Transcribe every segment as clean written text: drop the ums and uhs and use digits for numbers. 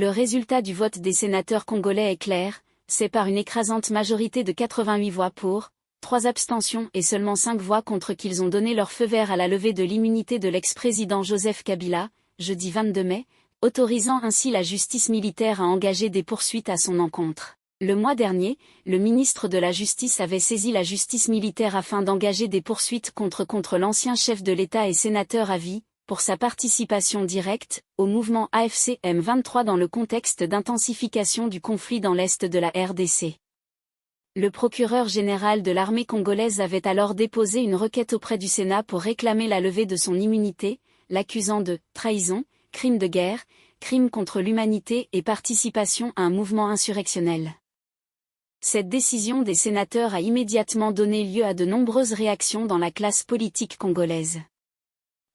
Le résultat du vote des sénateurs congolais est clair, c'est par une écrasante majorité de 88 voix pour, 3 abstentions et seulement 5 voix contre qu'ils ont donné leur feu vert à la levée de l'immunité de l'ex-président Joseph Kabila, jeudi 22 mai, autorisant ainsi la justice militaire à engager des poursuites à son encontre. Le mois dernier, le ministre de la Justice avait saisi la justice militaire afin d'engager des poursuites contre l'ancien chef de l'État et sénateur à vie, pour sa participation directe au mouvement AFC M23 dans le contexte d'intensification du conflit dans l'est de la RDC. Le procureur général de l'armée congolaise avait alors déposé une requête auprès du Sénat pour réclamer la levée de son immunité, l'accusant de trahison, crime de guerre, crime contre l'humanité et participation à un mouvement insurrectionnel. Cette décision des sénateurs a immédiatement donné lieu à de nombreuses réactions dans la classe politique congolaise.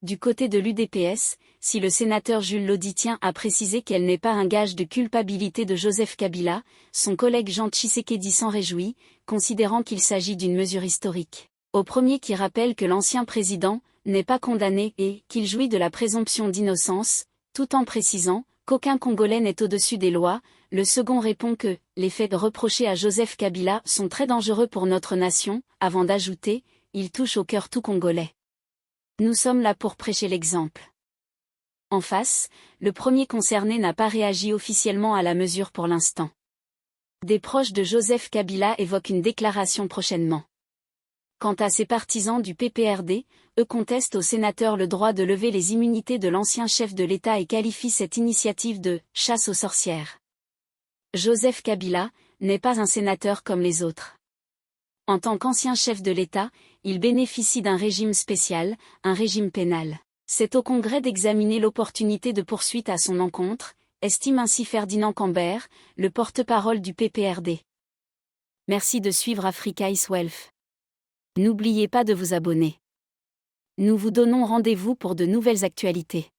Du côté de l'UDPS, si le sénateur Jules Loditien a précisé qu'elle n'est pas un gage de culpabilité de Joseph Kabila, son collègue Jean Tshisekedi s'en réjouit, considérant qu'il s'agit d'une mesure historique. Au premier qui rappelle que l'ancien président n'est pas condamné et qu'il jouit de la présomption d'innocence, tout en précisant qu'aucun Congolais n'est au-dessus des lois, le second répond que les faits reprochés à Joseph Kabila sont très dangereux pour notre nation, avant d'ajouter « ils touchent au cœur tout Congolais ». Nous sommes là pour prêcher l'exemple. En face, le premier concerné n'a pas réagi officiellement à la mesure pour l'instant. Des proches de Joseph Kabila évoquent une déclaration prochainement. Quant à ses partisans du PPRD, eux contestent aux sénateurs le droit de lever les immunités de l'ancien chef de l'État et qualifient cette initiative de « chasse aux sorcières ». Joseph Kabila n'est pas un sénateur comme les autres. En tant qu'ancien chef de l'État, il bénéficie d'un régime spécial, un régime pénal. C'est au Congrès d'examiner l'opportunité de poursuite à son encontre, estime ainsi Ferdinand Cambert, le porte-parole du PPRD. Merci de suivre Africa is Wealth. N'oubliez pas de vous abonner. Nous vous donnons rendez-vous pour de nouvelles actualités.